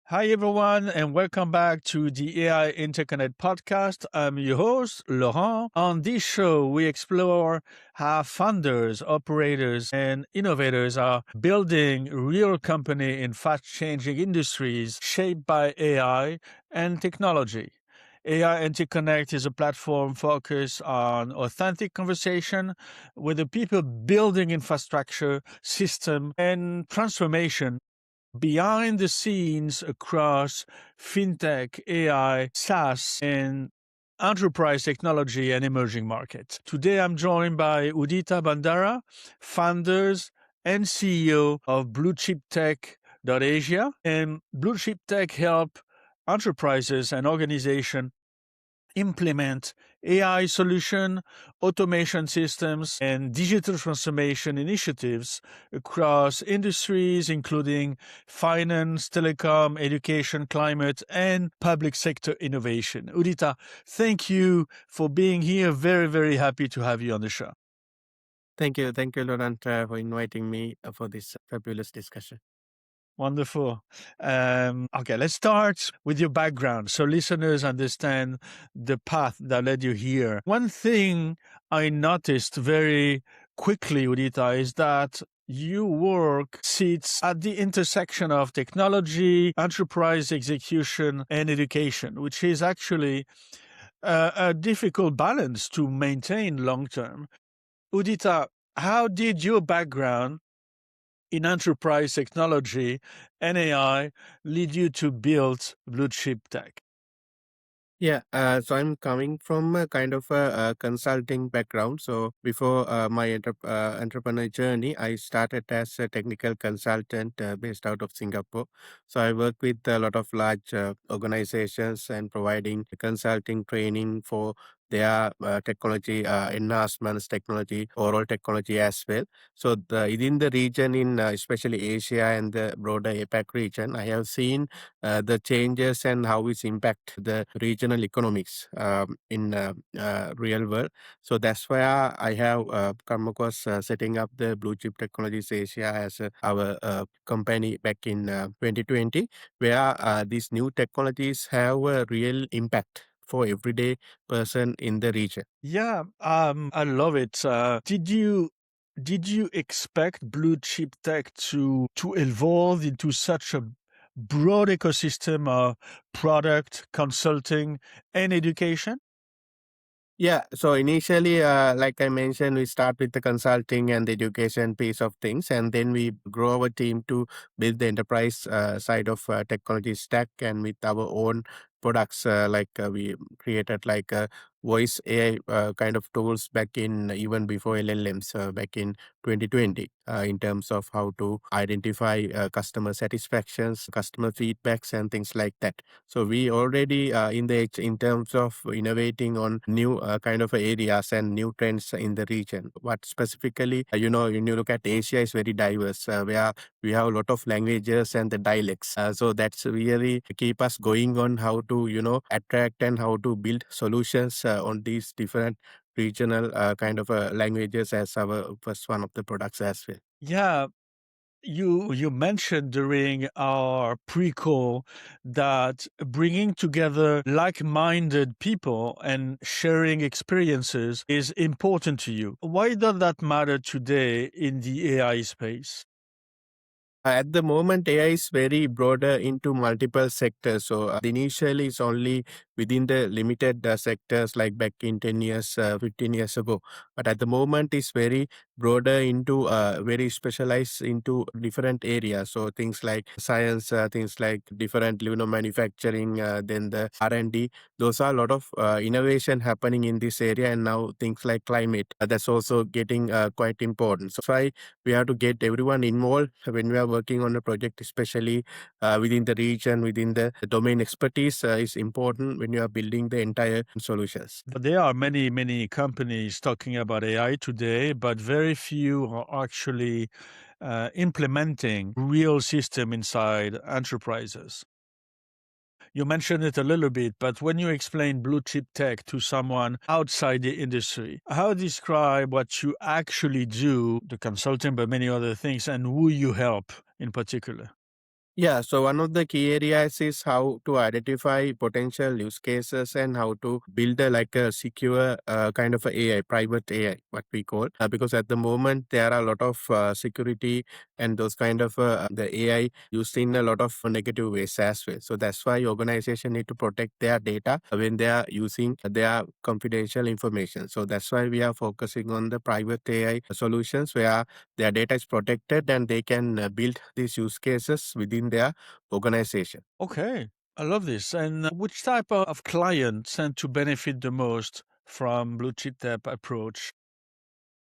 Hi, everyone, and welcome back to the AI InterConnect podcast. I'm your host, Laurent. On this show, we explore how founders, operators, and innovators are building real company in fast-changing industries shaped by AI and technology. AI InterConnect is a platform focused on authentic conversation with the people building infrastructure, system, and transformation behind the scenes across fintech, AI, SaaS, and enterprise technology and emerging markets. Today, I'm joined by Udita Bandara, founders and CEO of Bluechip Asia. And Bluechip Tech help enterprises and organizations implement AI solution, automation systems, and digital transformation initiatives across industries, including finance, telecom, education, climate, and public sector innovation. Udita, thank you for being here. Very, very happy to have you on the show. Thank you, Laurent, for inviting me for this fabulous discussion. Wonderful. Okay, let's start with your background so listeners understand the path that led you here. One thing I noticed very quickly, Udita, is that your work sits at the intersection of technology, enterprise execution, and education, which is actually a difficult balance to maintain long term. Udita, how did your background in enterprise technology and AI lead you to build Bluechip Tech? So I'm coming from a kind of a consulting background. So before my entrepreneur journey, I started as a technical consultant based out of Singapore. So I work with a lot of large organizations and providing consulting training for their technology enhancements, technology, oral technology as well. So within the region, in especially Asia and the broader APAC region, I have seen the changes and how it's impact the regional economics in real world. So that's why I have come across setting up the Blue Chip Technologies Asia as our company back in 2020, where these new technologies have a real impact for everyday person in the region. Yeah, I love it. Did you expect Bluechip Tech to evolve into such a broad ecosystem of product, consulting, and education? Yeah, so initially, like I mentioned, we start with the consulting and the education piece of things, and then we grow our team to build the enterprise side of technology stack, and with our own products, we created like voice AI kind of tools back in even before LLMs back in 2020 in terms of how to identify customer satisfactions, customer feedbacks, and things like that. So we already in terms of innovating on new kind of areas and new trends in the region. What specifically, when you look at Asia, is very diverse, where we have a lot of languages and the dialects. So that's really keep us going on how to attract and how to build solutions on these different regional kind of languages as our first one of the products as well. Yeah, you mentioned during our pre-call that bringing together like-minded people and sharing experiences is important to you. Why does that matter today in the AI space? At the moment, AI is very broader into multiple sectors. So initially, it's only within the limited sectors like back in 10 years, 15 years ago. But at the moment, it's very broader into very specialized into different areas. So things like science, things like different, manufacturing, then the R&D. Those are a lot of innovation happening in this area. And now things like climate, that's also getting quite important. So why we have to get everyone involved when we are working on a project, especially within the region, within the domain expertise is important when you are building the entire solutions. There are many, many companies talking about AI today, but very few are actually implementing real system inside enterprises. You mentioned it a little bit, but when you explain blue chip tech to someone outside the industry, how describe what you actually do, the consulting, but many other things, and who you help in particular? Yeah, so one of the key areas is how to identify potential use cases and how to build a like a secure kind of a AI, private AI, what we call. Because at the moment there are a lot of security and those kind of the AI used in a lot of negative ways as well. So that's why organization need to protect their data when they are using their confidential information. So that's why we are focusing on the private AI solutions where their data is protected and they can build these use cases within their organization. Okay, I love this. And which type of clients tend to benefit the most from blue chip approach?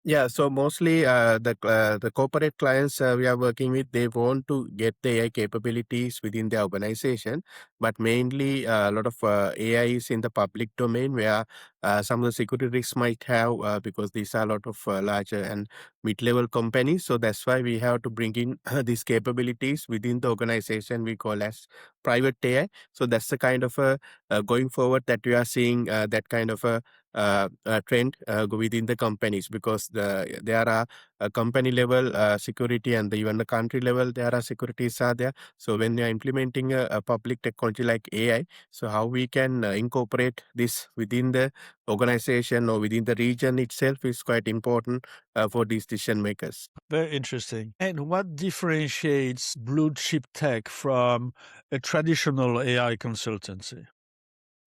Yeah, so mostly the corporate clients we are working with, they want to get the AI capabilities within their organization, but mainly a lot of AI is in the public domain where some of the security risks might have because these are a lot of larger and mid-level companies. So that's why we have to bring in these capabilities within the organization we call as private AI. So that's the kind of going forward that we are seeing that kind of a trend within the companies because there are company level security and even the country level there are securities are there. So when they are implementing a public technology like AI, so how we can incorporate this within the organization or within the region itself is quite important for these decision makers. Very interesting. And what differentiates blue chip tech from a traditional AI consultancy?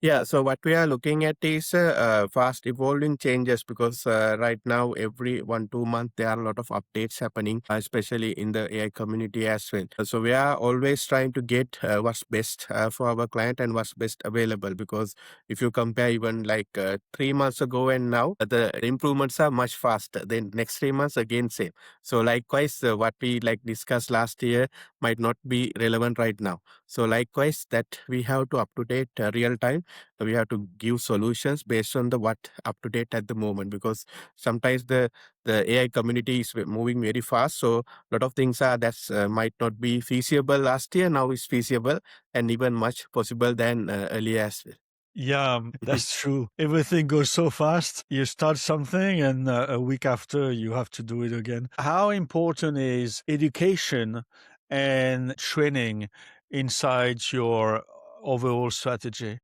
Yeah, so what we are looking at is fast evolving changes because right now, every 1 2 months, there are a lot of updates happening, especially in the AI community as well. So we are always trying to get what's best for our client and what's best available because if you compare even like 3 months ago and now, the improvements are much faster. Then next 3 months again same. So likewise, what we like discussed last year might not be relevant right now. So likewise, that we have to up to date real time, we have to give solutions based on the what up to date at the moment because sometimes the AI community is moving very fast. So a lot of things are that's might not be feasible last year now is feasible and even much possible than earlier as well. Yeah, that's true. Everything goes so fast. You start something, and a week after, you have to do it again. How important is education and training inside your overall strategy?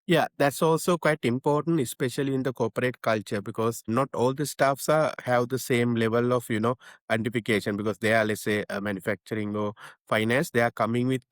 Yeah, that's also quite important, especially in the corporate culture, because not all the staffs are have the same level of identification because they are, let's say, manufacturing or finance. They are coming with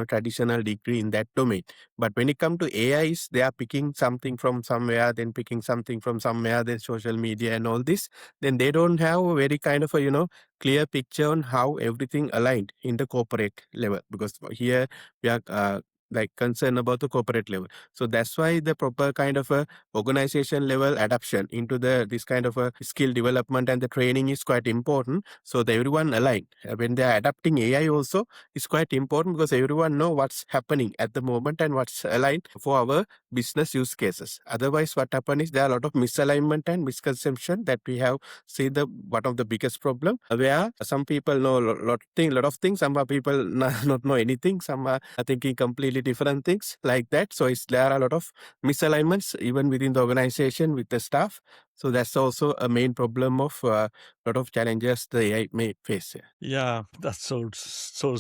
traditional degree in that domain. But when it comes to AIs, they are picking something from somewhere, then picking something from somewhere, then social media and all this. Then they don't have a very kind of a clear picture on how everything aligned in the corporate level because here we are like concerned about the corporate level. So that's why the proper kind of a organization level adoption into the this kind of a skill development and the training is quite important. So that everyone aligned when they are adapting AI also is quite important because everyone know what's happening at the moment and what's aligned for our business use cases. Otherwise, what happen is there are a lot of misalignment and misconception that we have seen the one of the biggest problem where some people know lot of things, some people not know anything, some are thinking completely different things like that. So it's there are a lot of misalignments even within the organization with the staff. So that's also a main problem of lot of challenges the AI may face. Yeah, that's so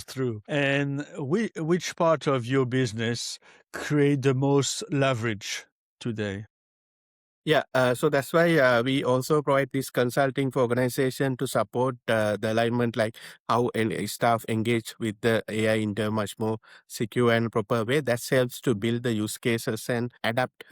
true. And which part of your business create the most leverage today? Yeah, so that's why we also provide this consulting for organization to support the alignment, like how staff engage with the AI in a much more secure and proper way. That helps to build the use cases and adapt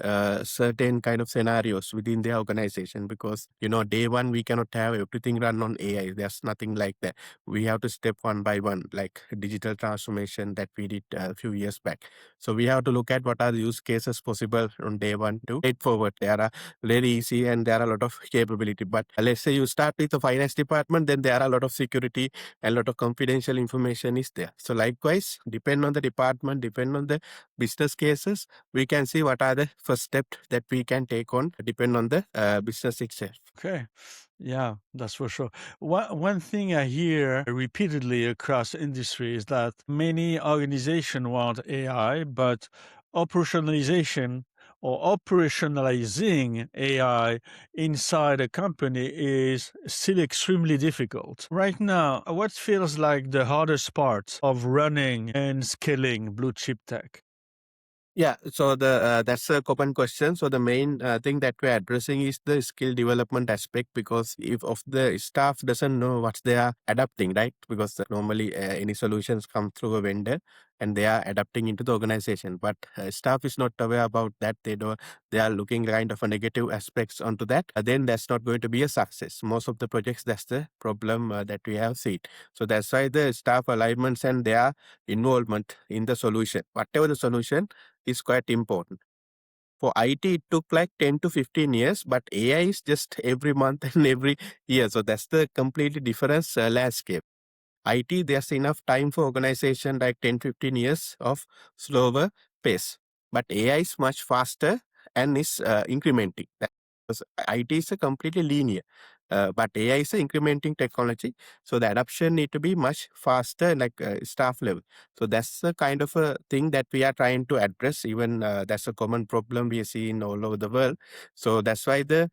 certain kind of scenarios within the organization. Because day one we cannot have everything run on AI. There's nothing like that. We have to step one by one, like digital transformation that we did a few years back. So we have to look at what are the use cases possible on day one to take forward. There are very easy and there are a lot of capability. But let's say you start with the finance department, then there are a lot of security and a lot of confidential information is there. So likewise, depend on the department, depend on the business cases, we can see what are the first steps that we can take on, depend on the business itself. Okay. Yeah, that's for sure. One thing I hear repeatedly across industry is that many organizations want AI, but operationalization or operationalizing AI inside a company is still extremely difficult. Right now, what feels like the hardest part of running and scaling blue chip tech? Yeah, so the that's a common question. So the main thing that we're addressing is the skill development aspect, because if the staff doesn't know what they are adapting, right? Because normally any solutions come through a vendor and they are adapting into the organization, but staff is not aware about that. They are looking kind of a negative aspects onto that. Then that's not going to be a success. Most of the projects, that's the problem that we have seen. So that's why the staff alignments and their involvement in the solution, whatever the solution, is quite important. For IT, it took like 10 to 15 years, but AI is just every month and every year. So that's the completely different landscape. IT, there's enough time for organization like 10, 15 years of slower pace. But AI is much faster and is incrementing. Because IT is a completely linear, but AI is a incrementing technology. So the adoption need to be much faster, like staff level. So that's the kind of a thing that we are trying to address. Even that's a common problem we see in all over the world. So that's why the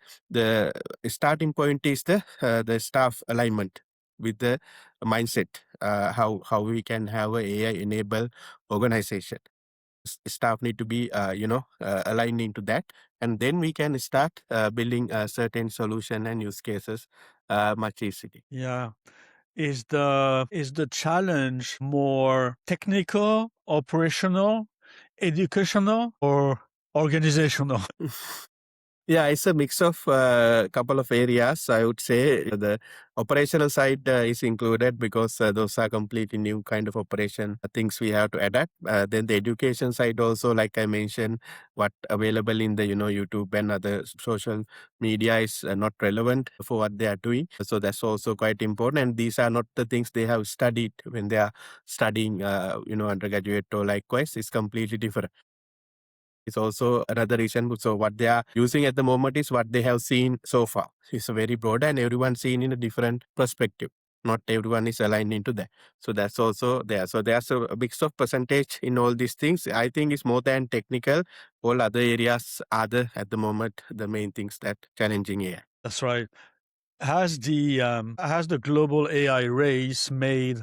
starting point is the staff alignment with the mindset, how we can have a AI enabled organization. Staff need to be aligned into that, and then we can start building a certain solution and use cases much easily. Yeah. Is the challenge more technical, operational, educational, or organizational? Yeah, it's a mix of couple of areas. I would say the operational side is included, because those are completely new kind of operation things we have to adapt. Then the education side also, like I mentioned, what available in the YouTube and other social media is not relevant for what they are doing. So that's also quite important. And these are not the things they have studied when they are studying, undergraduate or likewise. It's completely different. It's also another reason. So what they are using at the moment is what they have seen so far. It's a very broad, and everyone seen in a different perspective. Not everyone is aligned into that. So that's also there. So there's a mix of percentage in all these things. I think it's more than technical. All other areas are at the moment the main things that challenging AI. That's right. Has the global AI race made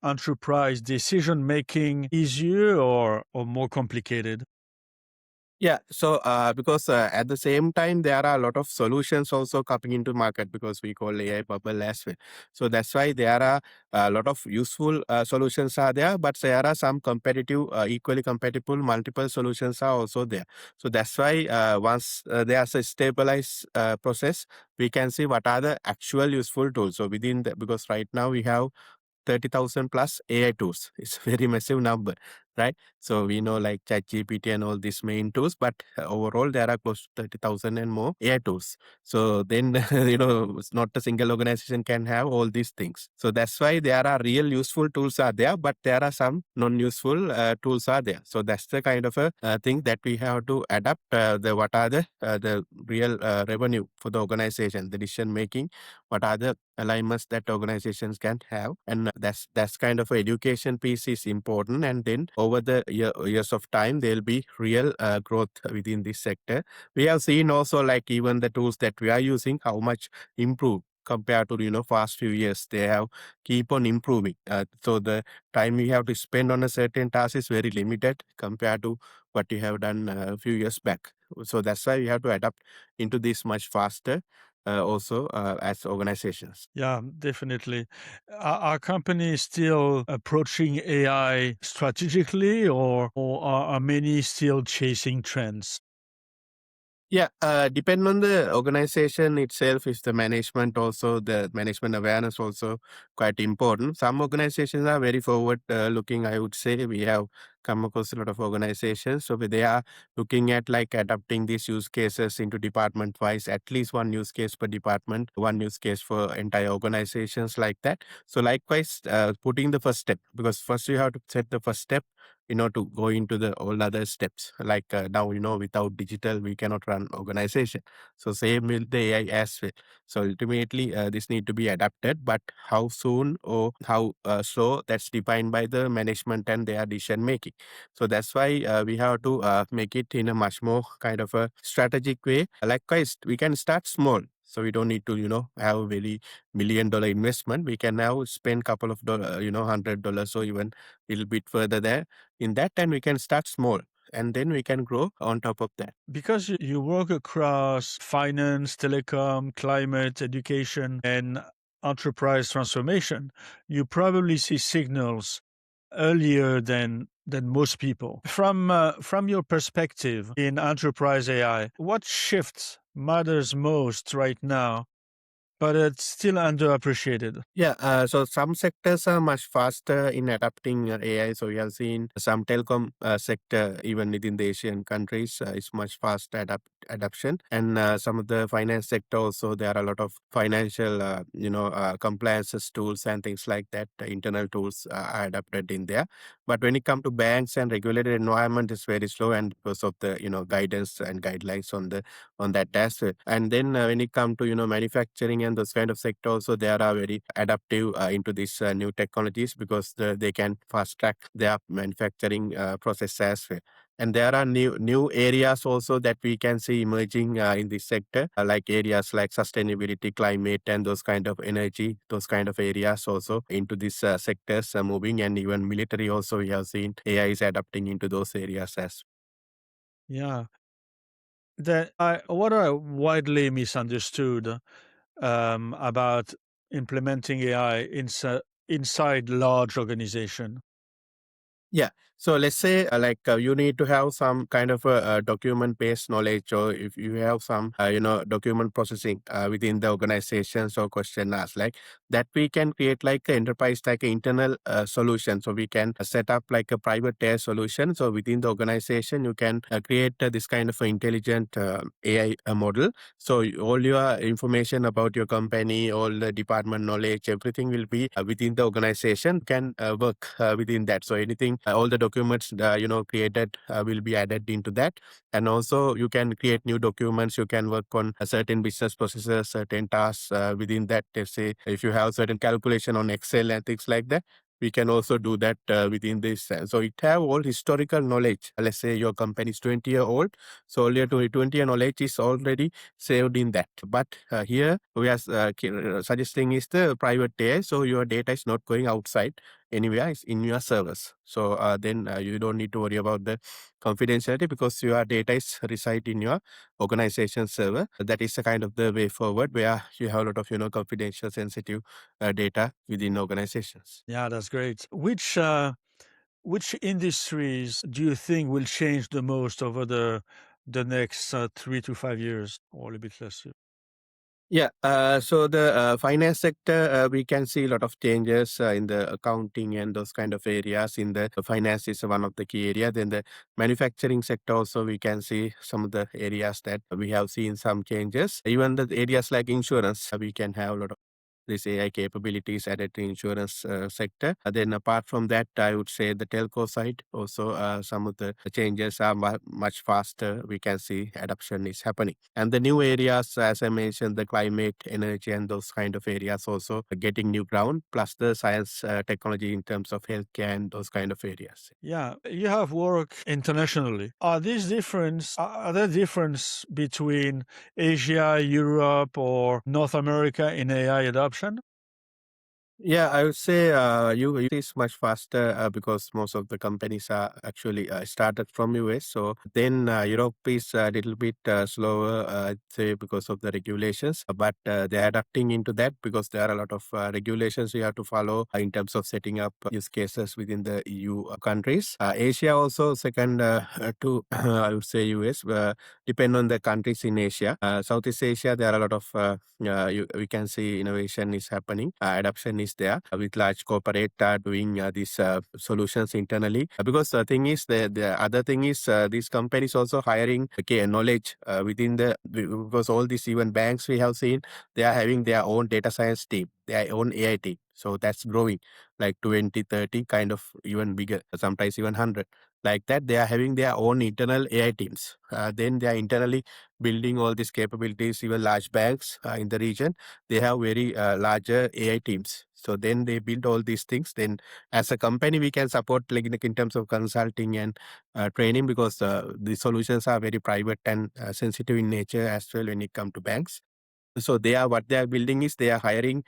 enterprise decision making easier or more complicated? Yeah, so because at the same time there are a lot of solutions also coming into market, because we call AI bubble as well. So that's why there are a lot of useful solutions are there, but there are some competitive, equally compatible multiple solutions are also there. So that's why once there's a stabilized process, we can see what are the actual useful tools. So within the, because right now we have 30,000 plus AI tools. It's a very massive number, right? So we know like ChatGPT and all these main tools, but overall there are close to 30,000 and more AI tools. So then, it's not a single organization can have all these things. So that's why there are real useful tools are there, but there are some non-useful tools are there. So that's the kind of a thing that we have to adapt. What are the real revenue for the organization, the decision making, what are the alignments that organizations can have, and that's kind of education piece is important. And then over the years of time there'll be real growth within this sector. We have seen also, like even the tools that we are using, how much improve compared to past few years. They have keep on improving, so the time we have to spend on a certain task is very limited compared to what you have done a few years back. So that's why we have to adapt into this much faster, also as organizations. Yeah, definitely. Are companies still approaching AI strategically, or are many still chasing trends? Yeah, depend on the organization itself. Is the management also, the management awareness also quite important. Some organizations are very forward looking. I would say we have come across a lot of organizations, so they are looking at like adapting these use cases into department wise. At least one use case per department, one use case for entire organizations like that. So likewise, putting the first step, because first you have to set the first step to go into the all other steps. Like now, without digital, we cannot run organization. So same with the AI as well. So ultimately, this need to be adapted, but how soon or how slow, that's defined by the management and their decision making. So that's why we have to make it in a much more kind of a strategic way. Likewise, we can start small. So we don't need to, have a very $1 million investment. We can now spend couple of dollar, $100 or even a little bit further there. In that time, we can start small and then we can grow on top of that. Because you work across finance, telecom, climate, education, and enterprise transformation, you probably see signals earlier than most people. From your perspective in enterprise AI, what shifts matters most right now, but it's still underappreciated? Yeah, so some sectors are much faster in adapting AI. So we have seen some telecom sector, even within the Asian countries, is much faster adoption. And some of the finance sector also, there are a lot of financial, compliances tools and things like that. Internal tools are adapted in there. But when it comes to banks and regulated environment, it's very slow, and because of the guidance and guidelines on that as well. And then when it comes to manufacturing and those kind of sector also, they are very adaptive into these new technologies, because they can fast track their manufacturing process as well. And there are new areas also that we can see emerging in this sector, like areas like sustainability, climate, and those kind of energy, those kind of areas also into these sectors moving, and even military also we have seen AI is adapting into those areas as. Yeah. What I widely misunderstood about implementing AI inside large organization. Yeah. So let's say you need to have some kind of a document based knowledge, or if you have some document processing within the organizations or question asked like that, we can create like an enterprise like an internal solution. So we can set up like a private tier solution. So within the organization, you can create this kind of intelligent AI model. So all your information about your company, all the department knowledge, everything will be within the organization, can work within that. So anything, all the documents created will be added into that. And also you can create new documents. You can work on certain business processes, certain tasks within that. Let's say if you have certain calculation on Excel and things like that, we can also do that within this. So it have all historical knowledge. Let's say your company is 20-year-old, so all your 20-year knowledge is already saved in that. But here we are suggesting is the private AI, so your data is not going outside anywhere, it's in your servers. So then you don't need to worry about the confidentiality, because your data is reside in your organization server. That is a kind of the way forward, where you have a lot of confidential sensitive data within organizations. Yeah, that's great. Which industries do you think will change the most over the next 3 to 5 years, or a little bit less? Yeah, so the finance sector, we can see a lot of changes in the accounting and those kind of areas. In the finance is one of the key area. Then the manufacturing sector also, we can see some of the areas that we have seen some changes. Even the areas like insurance, we can have a lot of this AI capabilities added to insurance sector. Then apart from that, I would say the telco side also, some of the changes are much faster. We can see adoption is happening. And the new areas, as I mentioned, the climate, energy, and those kind of areas also getting new ground, plus the science, technology in terms of healthcare and those kind of areas. Yeah, you have work internationally. Are there difference between Asia, Europe, or North America in AI adoption? Yeah, I would say you it is much faster because most of the companies are actually started from US. So then Europe is a little bit slower, I'd say, because of the regulations. But they're adapting into that, because there are a lot of regulations you have to follow in terms of setting up use cases within the EU countries. Asia also second to I would say US. Depend on the countries in Asia. Southeast Asia, there are a lot of we can see innovation is happening, adoption is there with large corporate doing these solutions internally. Because the thing is, the other thing is these companies also hiring knowledge within because all these even banks we have seen, they are having their own data science team, their own AI team. So that's growing. like 20, 30, kind of even bigger, sometimes even 100. Like that, they are having their own internal AI teams. Then they are internally building all these capabilities. Even large banks in the region, they have very larger AI teams. So then they build all these things. Then as a company, we can support like in terms of consulting and training, because the solutions are very private and sensitive in nature as well when it comes to banks. So they are, what they are building is they are hiring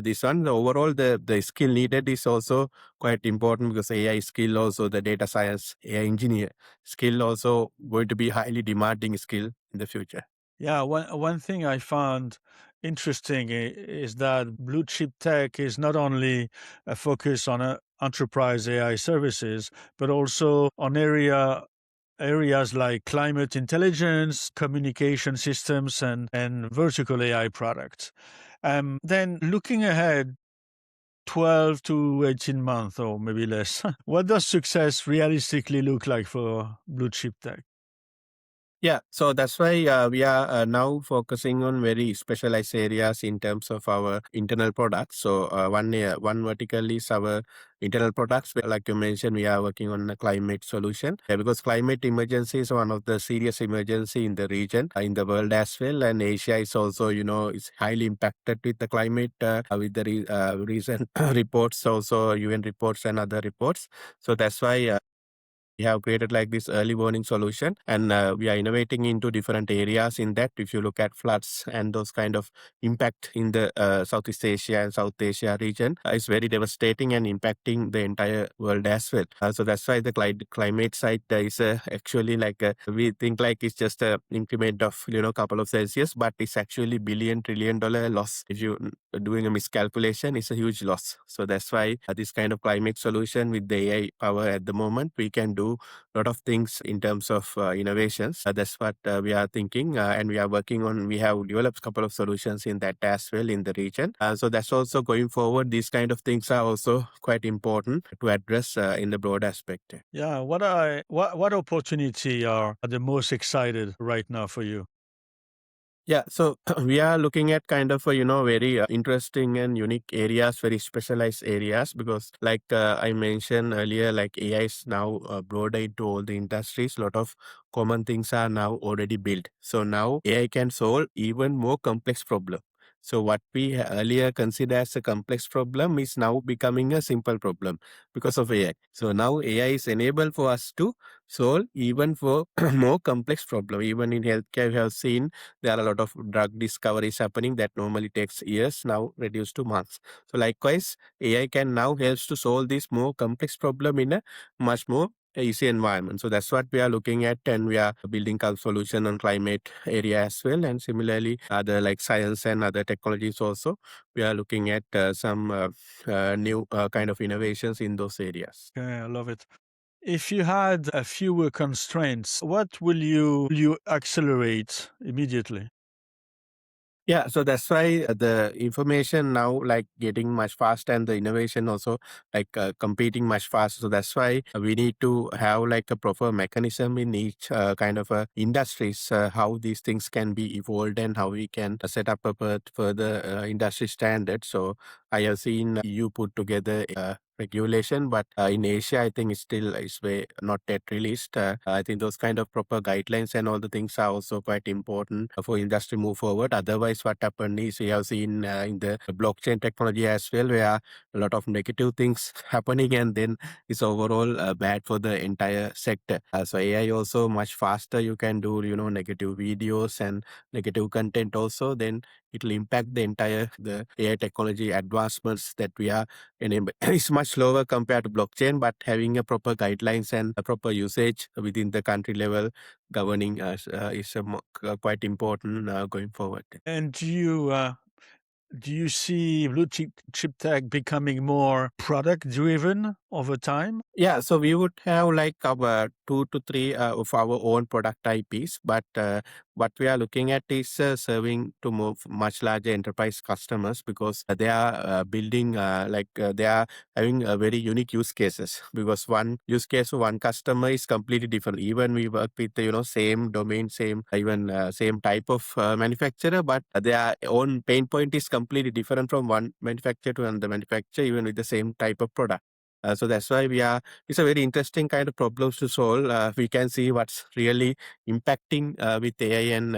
this one. The overall, the skill needed is also quite important, because AI skill, also the data science AI engineer skill, also going to be highly demanding skill in the future. Yeah, one thing I found interesting is that Bluechip Tech is not only a focus on enterprise AI services, but also on areas like climate intelligence, communication systems, and vertical AI products. Then looking ahead 12 to 18 months or maybe less, what does success realistically look like for Bluechip Tech? Yeah, so that's why we are now focusing on very specialized areas in terms of our internal products. So one vertical is our internal products. Like you mentioned, we are working on a climate solution, because climate emergency is one of the serious emergency in the region, in the world as well, and Asia is also, is highly impacted with the climate, with the recent reports, also UN reports and other reports. So that's why. We have created like this early warning solution, and we are innovating into different areas in that. If you look at floods and those kind of impact in the Southeast Asia and South Asia region, is very devastating and impacting the entire world as well. So that's why the climate side is actually like we think like it's just a increment of couple of Celsius, but it's actually billion trillion dollar loss. If you doing a miscalculation, it's a huge loss. So that's why this kind of climate solution with the AI power at the moment, we can do a lot of things in terms of innovations. That's what we are thinking, and we are working on. We have developed a couple of solutions in that as well in the region. So that's also going forward. These kind of things are also quite important to address in the broad aspect. Yeah, what opportunity are the most excited right now for you? Yeah, so we are looking at kind of very interesting and unique areas, very specialized areas, because like I mentioned earlier, like AI is now broader into all the industries. A lot of common things are now already built. So now AI can solve even more complex problem. So what we earlier considered as a complex problem is now becoming a simple problem because of AI. So now AI is enabled for us to solve even for more complex problem. Even in healthcare, we have seen there are a lot of drug discoveries happening that normally takes years, now reduced to months. So likewise, AI can now helps to solve this more complex problem in a much more easy environment. So that's what we are looking at, and we are building a solution on climate area as well. And similarly, other like science and other technologies also, we are looking at some new kind of innovations in those areas. Okay, I love it. If you had a fewer constraints, what will you accelerate immediately? Yeah, so that's why the information now like getting much faster, and the innovation also like competing much faster. So that's why we need to have like a proper mechanism in each kind of industries, how these things can be evolved and how we can set up a further industry standard. So I have seen you put together regulation, but in Asia, I think it's still is way not yet released. I think those kind of proper guidelines and all the things are also quite important for industry move forward. Otherwise, what happened is we have seen in the blockchain technology as well, where a lot of negative things happening, and then it's overall bad for the entire sector. So AI also much faster. You can do negative videos and negative content also. Then it will impact the AI technology advancements that we are enable. It's much slower compared to blockchain, but having a proper guidelines and a proper usage within the country level governing is quite important going forward. And do you see blue chip tech becoming more product driven over time? Yeah, so we would have like our 2 to 3 of our own product IPs, but what we are looking at is serving to much larger enterprise customers, because they are building they are having a very unique use cases, because one use case for one customer is completely different. Even we work with same domain, same even same type of manufacturer, but their own pain point is completely different from one manufacturer to another manufacturer, even with the same type of product. So that's why it's a very interesting kind of problems to solve. We can see what's really impacting with AI and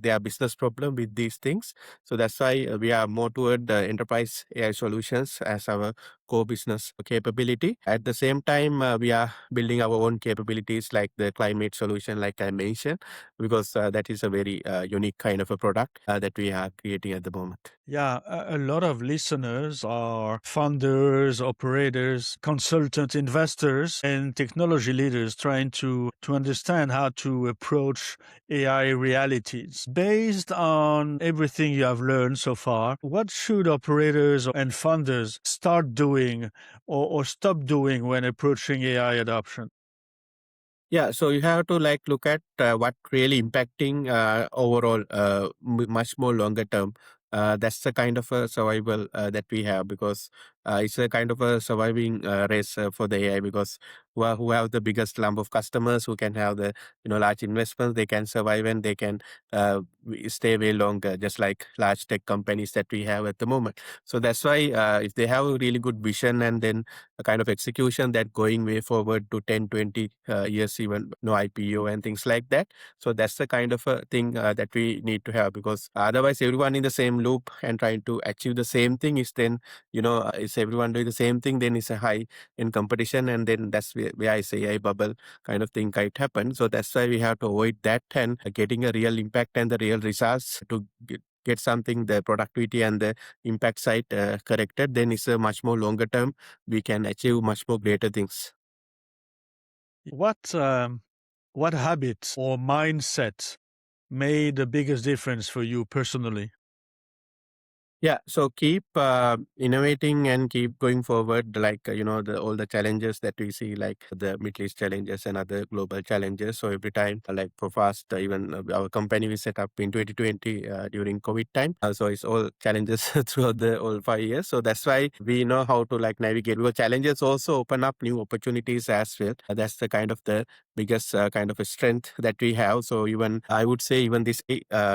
their business problem with these things. So that's why we are more toward the enterprise AI solutions as our core business capability. At the same time, we are building our own capabilities like the climate solution, like I mentioned, because that is a very unique kind of a product that we are creating at the moment. Yeah, a lot of listeners are funders, operators, consultants, investors, and technology leaders trying to understand how to approach AI realities. Based on everything you have learned so far, what should operators and funders start doing or stop doing when approaching AI adoption? Yeah, so you have to like look at what really impacting overall much more longer term. That's the kind of a survival that we have, because it's a kind of a surviving race for the AI, because who have the biggest lump of customers, who can have the large investments, they can survive and they can stay way longer, just like large tech companies that we have at the moment. So that's why if they have a really good vision and then a kind of execution that going way forward to 10, 20 years, even no IPO and things like that. So that's the kind of a thing that we need to have, because otherwise everyone in the same loop and trying to achieve the same thing is then, is everyone doing the same thing, then it's a high in competition, and then that's where I say a bubble kind of thing might happen. So that's why we have to avoid that and getting a real impact and the real results to get something, the productivity and the impact side corrected, then it's a much more longer term, we can achieve much more greater things. What habits or mindset made the biggest difference for you personally? Yeah, so keep innovating and keep going forward. Like the all the challenges that we see, like the Middle East challenges and other global challenges. So every time, like for fast, even our company we set up in 2020 during COVID time. So it's all challenges throughout the all 5 years. So that's why we know how to like navigate. Because challenges also open up new opportunities as well. That's the kind of the biggest kind of a strength that we have. So even I would say even this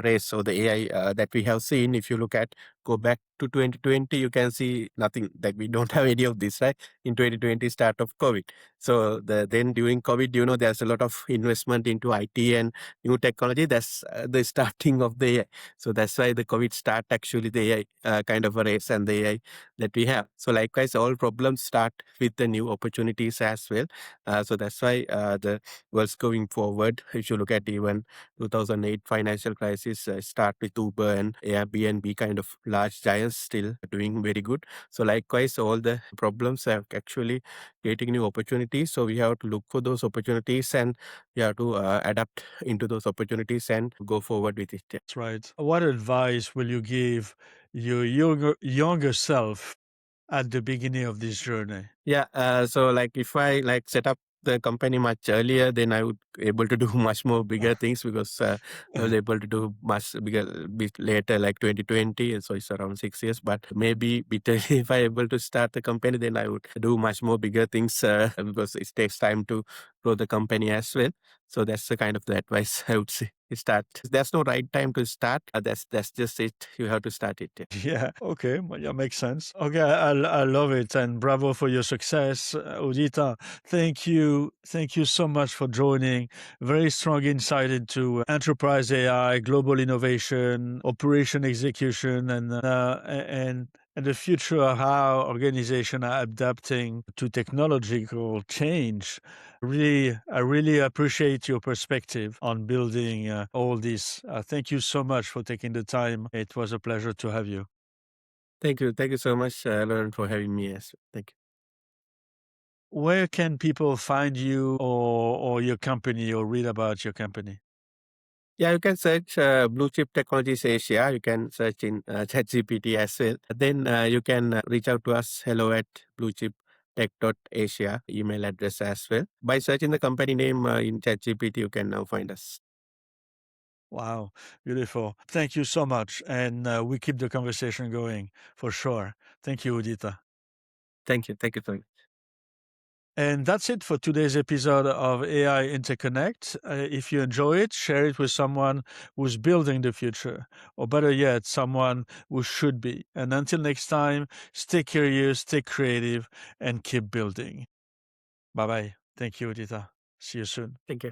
race or the AI that we have seen, if you look at go back to 2020, you can see nothing, like we don't have any of this, right? In 2020, start of COVID. So then during COVID, there's a lot of investment into IT and new technology. That's the starting of the AI. So that's why the COVID start actually the AI kind of a race and the AI that we have. So likewise, all problems start with the new opportunities as well. So that's why the world's going forward. If you look at even 2008 financial crisis, start with Uber and Airbnb kind of large giants still doing very good. So likewise, all the problems are actually creating new opportunities. So we have to look for those opportunities and we have to adapt into those opportunities and go forward with it. Yeah. That's right. What advice will you give your younger self at the beginning of this journey? Yeah. So like if I like set up the company much earlier, then I would able to do much more bigger things, because I was able to do much bigger bit later, like 2020. And so it's around 6 years. But maybe bit early, if I able to start the company, then I would do much more bigger things because it takes time to grow the company as well. So that's the kind of the advice I would say. Start. There's no right time to start. That's just it. You have to start it. Yeah. Yeah. Okay. Well, yeah, makes sense. Okay. I love it. And bravo for your success, Udita. Thank you. Thank you so much for joining. Very strong insight into enterprise AI, global innovation, operation execution, and the future of how organizations are adapting to technological change. I really appreciate your perspective on building all this. Thank you so much for taking the time. It was a pleasure to have you. Thank you. Thank you so much, Lauren, for having me. Yes. Thank you. Where can people find you or your company or read about your company? Yeah, you can search Bluechip Technologies Asia. You can search in ChatGPT as well. Then you can reach out to us, hello at bluechiptech.asia, email address as well. By searching the company name in ChatGPT, you can now find us. Wow, beautiful. Thank you so much. And we keep the conversation going for sure. Thank you, Udita. Thank you. Thank you so much. And that's it for today's episode of AI InterConnect. If you enjoy it, share it with someone who's building the future, or better yet, someone who should be. And until next time, stay curious, stay creative, and keep building. Bye bye. Thank you, Udita. See you soon. Thank you.